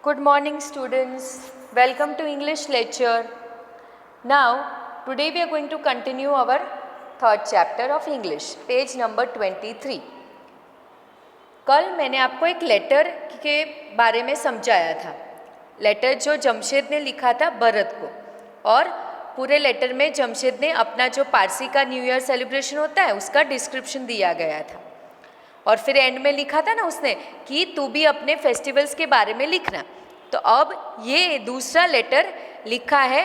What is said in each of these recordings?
Good morning students, welcome to English lecture. Now today we are going to continue our third chapter of English, page number 23. कल मैंने आपको एक letter के बारे में समझाया था. लेटर जो जमशेद ने लिखा था भरत को, और पूरे लेटर में जमशेद ने अपना जो पारसी का न्यू ईयर सेलिब्रेशन होता है उसका डिस्क्रिप्शन दिया गया था. और फिर एंड में लिखा था ना उसने कि तू भी अपने फेस्टिवल्स के बारे में लिखना. तो अब ये दूसरा लेटर लिखा है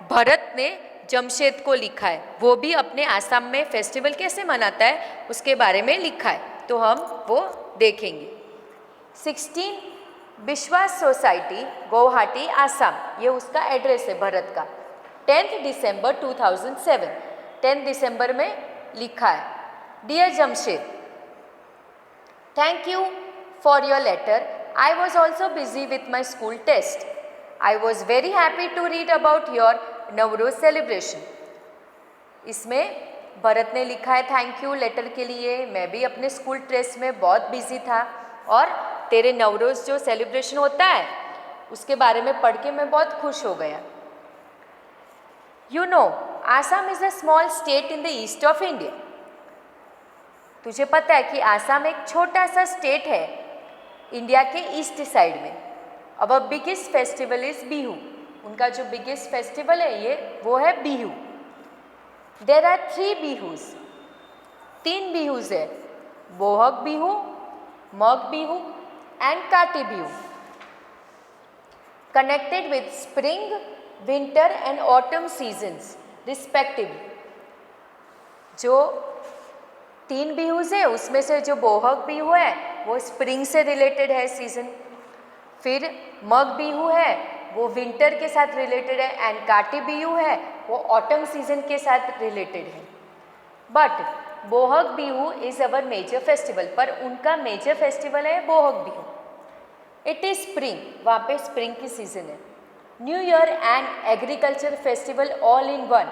भरत ने जमशेद को लिखा है. वो भी अपने आसाम में फेस्टिवल कैसे मनाता है उसके बारे में लिखा है, तो हम वो देखेंगे. 16 विश्वास सोसाइटी गुवाहाटी आसाम, ये उसका एड्रेस है भरत का. 10 दिसंबर 2007, 10 दिसंबर में लिखा है. Dear Jamshed, Thank you for your letter. I was also busy with my school test. I was very happy to read about your Nowroz celebration. इसमें भरत ने लिखा है थैंक यू लेटर के लिए. मैं भी अपने स्कूल टेस्ट में बहुत बिजी था और तेरे नवरोज़ जो सेलिब्रेशन होता है उसके बारे में पढ़ के मैं बहुत खुश हो गया. You know, Assam is a small state in the east of India. तुझे पता है कि आसाम एक छोटा सा स्टेट है इंडिया के ईस्ट साइड में. अवर बिगेस्ट फेस्टिवल इज़ बिहू. उनका जो बिगेस्ट फेस्टिवल है वो है बिहू. देर आर 3 बिहूज, 3 बिहूज है. बोहग बिहू, मग बिहू एंड काटी Bihu, connected with spring, winter and autumn seasons respectively. जो 3 बिहूज है उसमें से जो बोहग बिहू है वो स्प्रिंग से रिलेटेड है सीज़न. फिर मग बिहू है वो विंटर के साथ रिलेटेड है, एंड काटी बिहू है वो ऑटम सीजन के साथ रिलेटेड है. But Bohag Bihu is our major festival, पर उनका मेजर फेस्टिवल है Bohag Bihu. It is spring, वहाँ पे स्प्रिंग की सीज़न है. New year and agriculture festival all in one.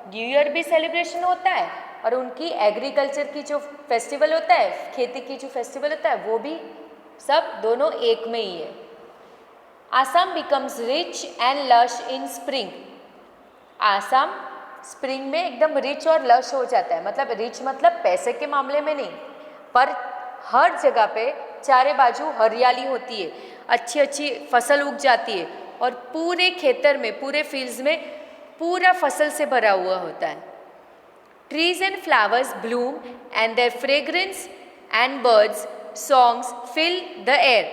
New year भी सेलिब्रेशन होता है और उनकी एग्रीकल्चर की जो फेस्टिवल होता है, खेती की जो फेस्टिवल होता है, वो भी सब दोनों एक में ही है. Assam becomes rich and lush in spring. Assam spring में एकदम रिच और लश हो जाता है. मतलब रिच मतलब पैसे के मामले में नहीं, पर हर जगह पे चारे बाजू हरियाली होती है, अच्छी अच्छी फसल उग जाती है और पूरे खेतर में, पूरे फील्ड्स में पूरा फसल से भरा हुआ होता है. Trees and flowers bloom and their fragrance and birds songs fill the air.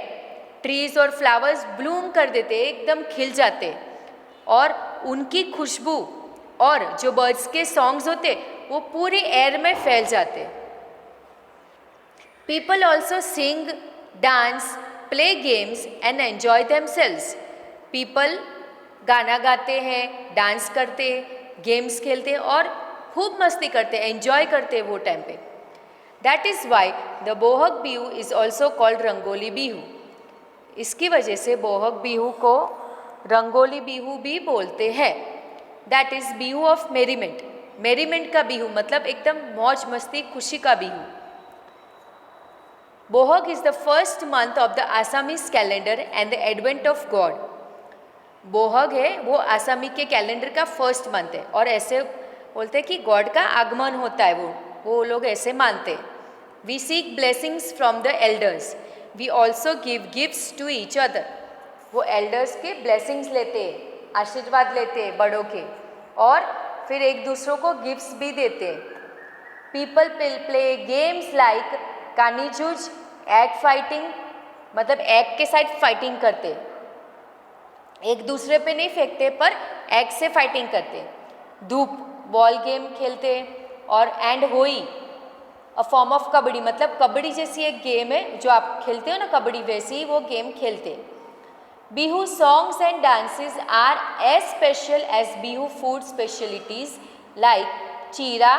Trees और flowers bloom कर देते, एकदम खिल जाते, और उनकी खुशबू और जो birds के songs होते वो पूरे एयर में फैल जाते. People also sing, dance, play games and enjoy themselves. People गाना गाते हैं, डांस करते, गेम्स खेलते और खूब मस्ती करते, एंजॉय करते वो टाइम पे. That is why the Bohag Bihu is also called Rongali Bihu. इसकी वजह से बोहग बिहू को रंगोली बिहू भी बोलते हैं. That is Bihu of merriment. Merriment का बिहू मतलब एकदम मौज मस्ती खुशी का Bihu. Bohag is the first month of the Assamese calendar and the advent of god. Bohag है वो आसामी के कैलेंडर का फर्स्ट मंथ है, और ऐसे बोलते हैं कि गॉड का आगमन होता है, वो लोग ऐसे मानते हैं. We seek blessings from the elders. We also give gifts to each other. वो एल्डर्स के ब्लेसिंग्स लेते हैं, आशीर्वाद लेते हैं बड़ों के, और फिर एक दूसरों को गिफ्ट्स भी देते हैं. People play games like Konijuj, egg fighting, मतलब एग के साथ फाइटिंग करते, एक दूसरे पे नहीं फेंकते पर एग से फाइटिंग करते. धूप बॉल गेम खेलते, और एंड होई अ फॉर्म ऑफ कबड्डी, मतलब कबड्डी जैसी एक गेम है जो आप खेलते हो ना कबड्डी, वैसी ही वो गेम खेलते. Bihu songs and dances are as special as Bihu food specialities like chira,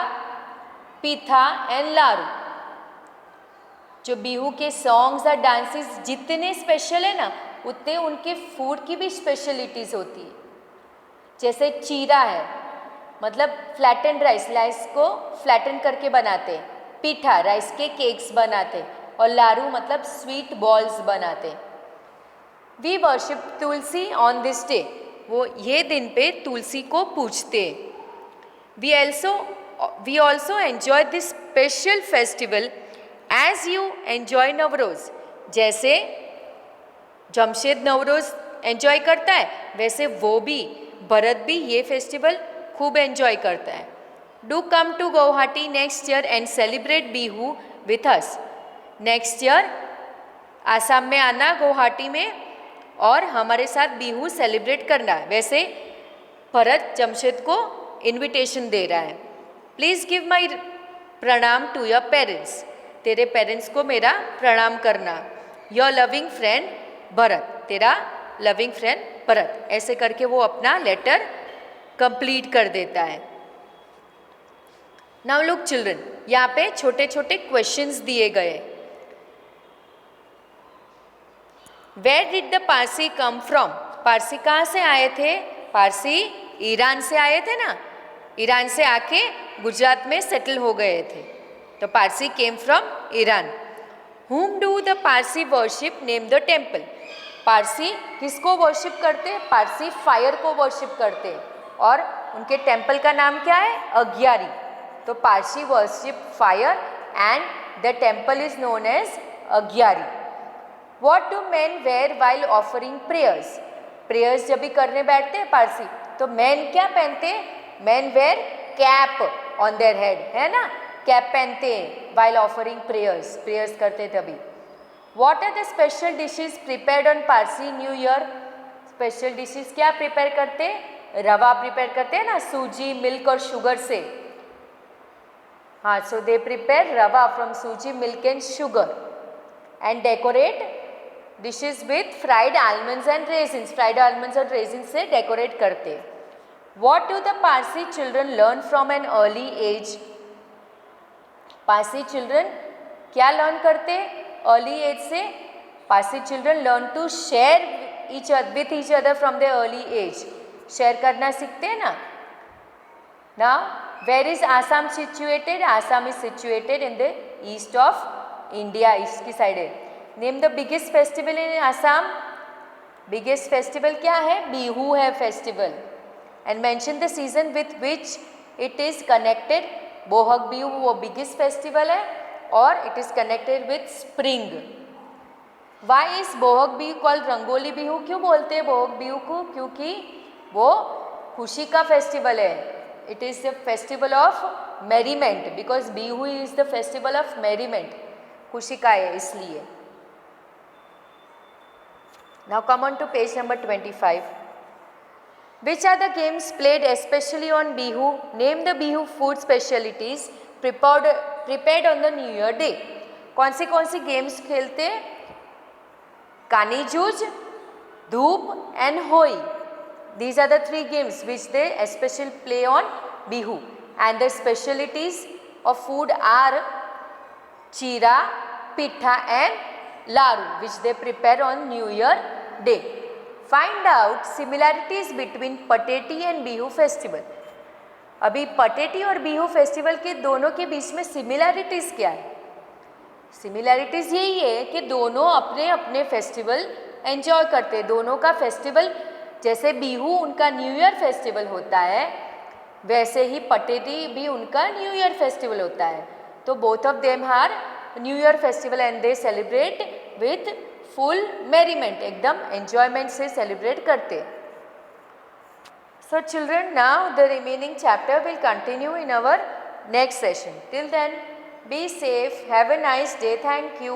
pitha and लारू. जो बिहू के सॉन्ग्स और डांसेस जितने स्पेशल है ना, उतने उनके फूड की भी स्पेशलिटीज़ होती है. जैसे चीरा है मतलब फ्लैटन राइस को फ्लैटन करके बनाते. पीठा राइस के केक्स बनाते, और लारू मतलब स्वीट बॉल्स बनाते. We worship Tulsi on this day, वो ये दिन पे तुलसी को पूजते। We also enjoy this special festival as you enjoy Navroz, जैसे जमशेद नवरोज़ एन्जॉय करता है वैसे वो भी भरत भी ये फेस्टिवल खूब एन्जॉय करता है। Do come to Guwahati next year and celebrate Bihu with us, next year Assam में आना गुवाहाटी में और हमारे साथ बिहू सेलिब्रेट करना है। वैसे भरत जमशेद को इनविटेशन दे रहा है। प्लीज़ गिव माई प्रणाम टू योर पेरेंट्स, तेरे पेरेंट्स को मेरा प्रणाम करना। योर लविंग फ्रेंड भरत, तेरा लविंग फ्रेंड भरत। ऐसे करके वो अपना लेटर कंप्लीट कर देता है। नाउ लुक चिल्ड्रन, यहाँ पे छोटे छोटे क्वेश्चंस दिए गए। Where did the Parsi come from, Parsi कहाँ से आए थे? पारसी ईरान से आए थे ना, ईरान से आके गुजरात में सेटल हो गए थे, तो पारसी केम फ्रॉम ईरान। हुम do the Parsi worship, name the temple, Parsi किसको वर्शिप करते? पारसी फायर को वर्शिप करते और उनके टेम्पल का नाम क्या है? अग्यारी। तो Parsi worship fire and the temple is known as Agiary. What do man wear while offering prayers, prayers जब भी करने बैठते हैं पारसी तो मैन क्या पहनते हैं? Man wear cap on their head, है ना, कैप पहनते हैं वाइल ऑफरिंग प्रेयर्स, प्रेयर्स करते तभी। What are the special dishes prepared on Parsi new year, special dishes क्या प्रिपेयर करते हैं? रवा प्रिपेयर करते हैं ना, सूजी मिल्क और शुगर से। हाँ, so they prepare rava from sooji milk and sugar and decorate dishes with fried almonds and raisins, fried almonds और रेजिन से डेकोरेट करते। What do the Parsi children learn from an early age, Parsi children क्या learn करते early age से? Parsi children learn to share with each other from the early age, share करना सीखते हैं ना। Now where is Assam situated? Assam is situated in the east of India, east की side है। Name the biggest festival in Assam, biggest festival क्या है? बिहू है festival. And mention the season with which it is connected, Bohag Bihu वो बिगेस्ट फेस्टिवल है और it is connected with spring. Why is Bohag Bihu called Rongali Bihu, क्यों बोलते हैं बोहग बिहू को? क्योंकि वो खुशी का फेस्टिवल है, it is the festival of merriment, because Bihu is the festival of merriment, खुशी का है इसलिए। Now come on to page number 25. Which are the games played especially on Bihu? Name the Bihu food specialities prepared on the New Year day. कौन सी games खेलते? कानी जूझ, धूप and होई. These are the three games which they especially play on Bihu. And the specialities of food are chira, pitha and laru, which they prepare on New Year day. Find out similarities between Pateti and Bihu festival. अभी पटेटी और Bihu festival के दोनों के बीच में similarities क्या है? Similarities यही है कि दोनों अपने अपने फेस्टिवल एंजॉय करते हैं। दोनों का फेस्टिवल, जैसे बिहू उनका न्यू ईयर फेस्टिवल होता है वैसे ही पटेटी भी उनका न्यू ईयर फेस्टिवल होता है। तो both of them are new year festival and they celebrate with full merriment, एकदम एंजॉयमेंट से सेलिब्रेट करते। So children, now the remaining chapter will continue in our next session. Till then, be safe, have a nice day, thank you.